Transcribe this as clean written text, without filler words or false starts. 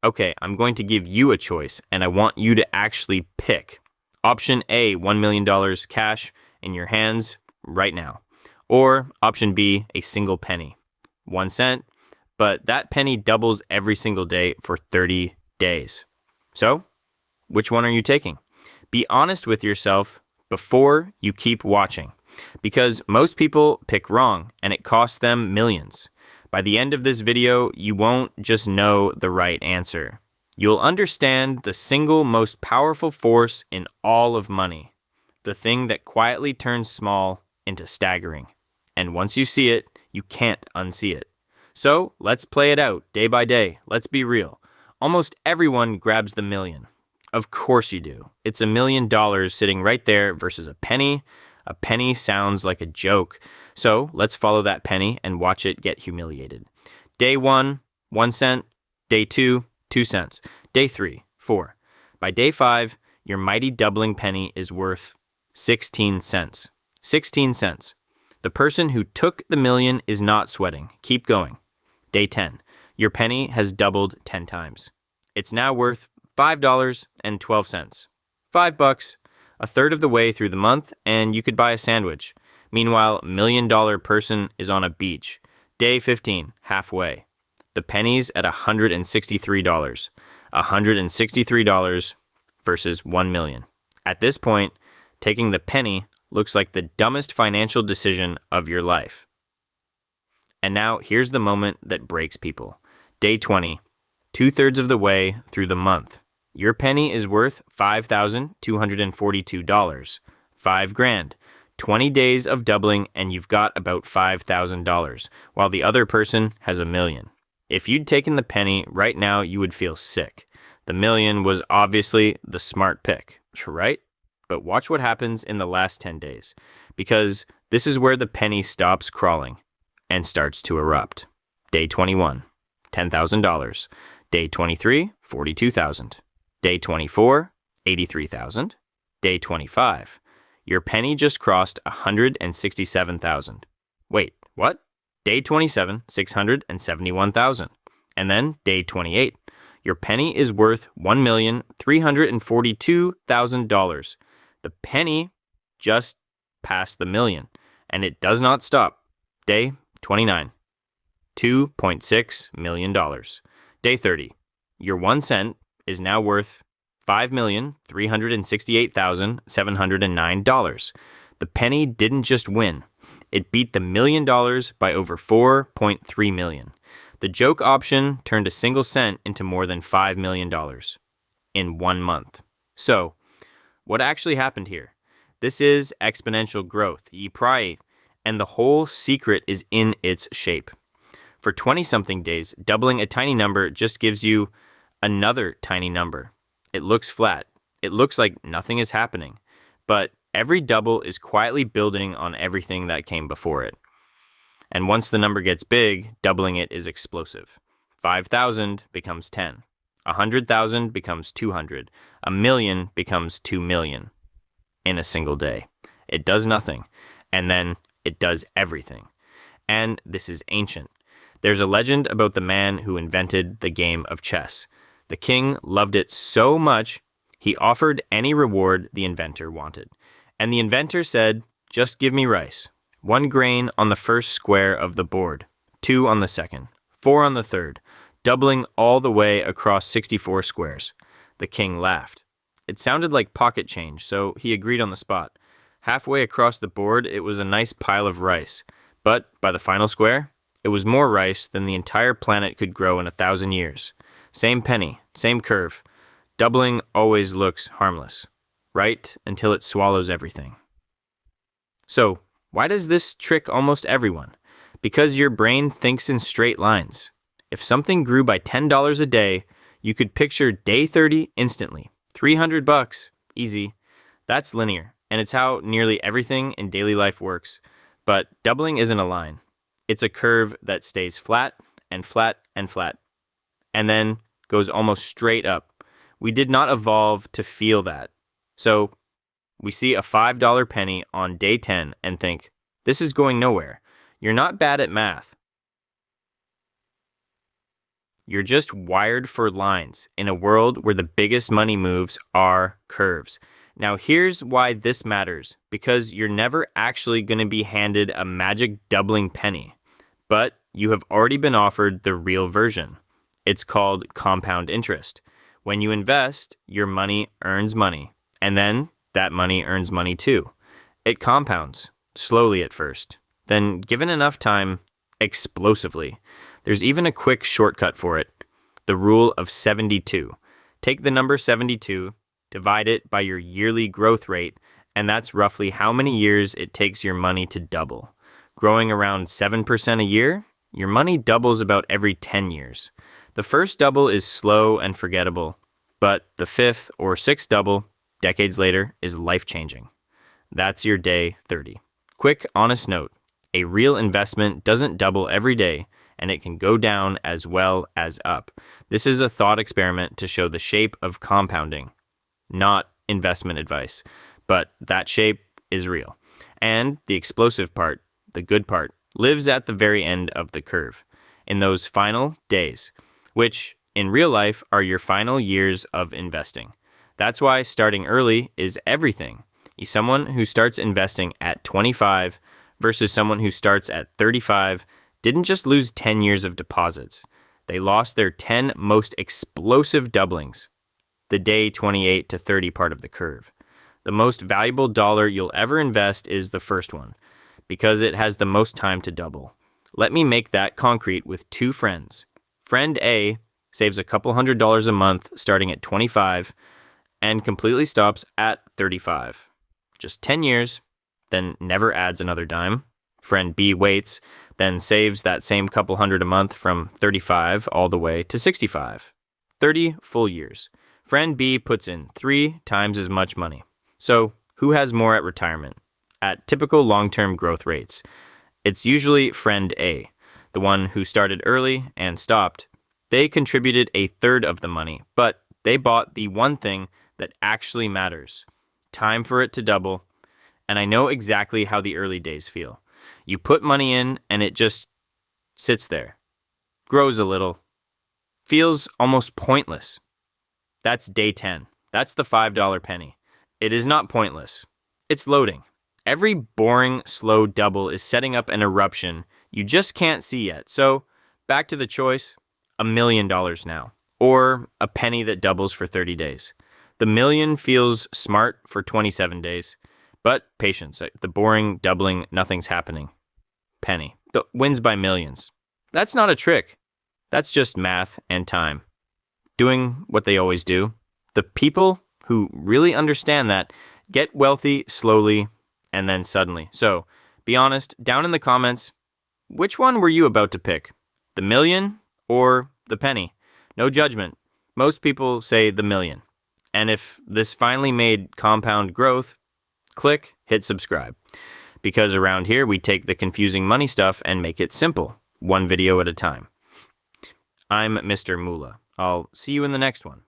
Okay, I'm going to give you a choice, and I want you to actually pick. Option A, $1 million cash in your hands right now. Or option B, a single penny, 1 cent, but that penny doubles every single day for 30 days. So, which one are you taking? Be honest with yourself before you keep watching, because most people pick wrong and it costs them millions. By the end of this video, you won't just know the right answer. You'll understand the single most powerful force in all of money, the thing that quietly turns small into staggering. And once you see it, you can't unsee it. So let's play it out day by day. Let's be real. Almost everyone grabs the million. Of course you do. It's $1 million sitting right there versus a penny. A penny sounds like a joke. So let's follow that penny and watch it get humiliated. Day 1, 1 cent. Day 2, 2 cents. Day 3, 4. By day 5, your mighty doubling penny is worth 16 cents. 16 cents. The person who took the million is not sweating. Keep going. Day 10. Your penny has doubled 10 times. It's now worth $5.12. $5, a third of the way through the month, and you could buy a sandwich. Meanwhile, $1 million person is on a beach. Day 15, halfway. The penny's at $163. $163 versus 1 million. At this point, taking the penny looks like the dumbest financial decision of your life. And now here's the moment that breaks people. Day 20, 2/3 of the way through the month. Your penny is worth $5,242. $5,000. 20 days of doubling and you've got about $5,000, while the other person has $1 million. If you'd taken the penny right now, you would feel sick. The million was obviously the smart pick, right? But watch what happens in the last 10 days, because this is where the penny stops crawling and starts to erupt. Day 21, $10,000. Day 23, $42,000. Day 24, $83,000. Day 25, your penny just crossed $167,000. Wait, what? Day 27, $671,000. And then day 28, your penny is worth $1,342,000. The penny just passed the million, and it does not stop. Day 29, $2.6 million. Day 30, your 1 cent is now worth $5,368,709. The penny didn't just win. It beat the $1 million by over 4.3 million. The joke option turned a single cent into more than $5 million in 1 month. So, what actually happened here? This is exponential growth, and the whole secret is in its shape. For 20-something days, doubling a tiny number just gives you another tiny number. It looks flat. It looks like nothing is happening. But every double is quietly building on everything that came before it. And once the number gets big, doubling it is explosive. 5,000 becomes 10. 100,000 becomes 200. 1 million becomes 2 million in a single day. It does nothing, and then it does everything. And this is ancient. There's a legend about the man who invented the game of chess. The king loved it so much, he offered any reward the inventor wanted. And the inventor said, just give me rice. 1 grain on the first square of the board, 2 on the second, 4 on the third, doubling all the way across 64 squares. The king laughed. It sounded like pocket change, so he agreed on the spot. Halfway across the board, it was a nice pile of rice. But by the final square, it was more rice than the entire planet could grow in 1,000 years. Same penny, same curve. Doubling always looks harmless, right? Until it swallows everything. So, why does this trick almost everyone? Because your brain thinks in straight lines. If something grew by $10 a day, you could picture day 30 instantly. $300, easy. That's linear, and it's how nearly everything in daily life works. But doubling isn't a line. It's a curve that stays flat and flat and flat, and then goes almost straight up. We did not evolve to feel that. So we see a $5 penny on day 10 and think, this is going nowhere. You're not bad at math. You're just wired for lines in a world where the biggest money moves are curves. Now, here's why this matters, because you're never actually going to be handed a magic doubling penny, but you have already been offered the real version. It's called compound interest. When you invest, your money earns money, and then that money earns money too. It compounds, slowly at first, then given enough time, explosively. There's even a quick shortcut for it, the rule of 72. Take the number 72, divide it by your yearly growth rate, and that's roughly how many years it takes your money to double. Growing around 7% a year, your money doubles about every 10 years. The first double is slow and forgettable, but the fifth or sixth double, decades later, is life-changing. That's your day 30. Quick, honest note, a real investment doesn't double every day, and it can go down as well as up. This is a thought experiment to show the shape of compounding, not investment advice, but that shape is real. And the explosive part, the good part, lives at the very end of the curve, in those final days, which in real life are your final years of investing. That's why starting early is everything. Someone who starts investing at 25 versus someone who starts at 35 didn't just lose 10 years of deposits. They lost their 10 most explosive doublings, the day 28 to 30 part of the curve. The most valuable dollar you'll ever invest is the first one, because it has the most time to double. Let me make that concrete with two friends. Friend A saves a couple $100s a month starting at 25 and completely stops at 35. Just 10 years, then never adds another dime. Friend B waits, then saves that same couple $100 a month from 35 all the way to 65. 30 full years. Friend B puts in 3 times as much money. So, who has more at retirement? At typical long-term growth rates, it's usually friend A, the one who started early and stopped. They contributed a third of the money, but they bought the one thing that actually matters. Time for it to double. And I know exactly how the early days feel. You put money in and it just sits there, grows a little, feels almost pointless. That's day 10. That's the $5 penny. It is not pointless. It's loading. Every boring, slow double is setting up an eruption you just can't see yet. So back to the choice, $1 million now, or a penny that doubles for 30 days. The million feels smart for 27 days, but patience. The boring, doubling, nothing's happening. Penny. The wins by millions. That's not a trick. That's just math and time. Doing what they always do. The people who really understand that get wealthy slowly and then suddenly. So, be honest, down in the comments, which one were you about to pick? The million or the penny? No judgment. Most people say the million. And if this finally made compound growth, click, hit subscribe. Because around here, we take the confusing money stuff and make it simple, one video at a time. I'm Mr. Moolah. I'll see you in the next one.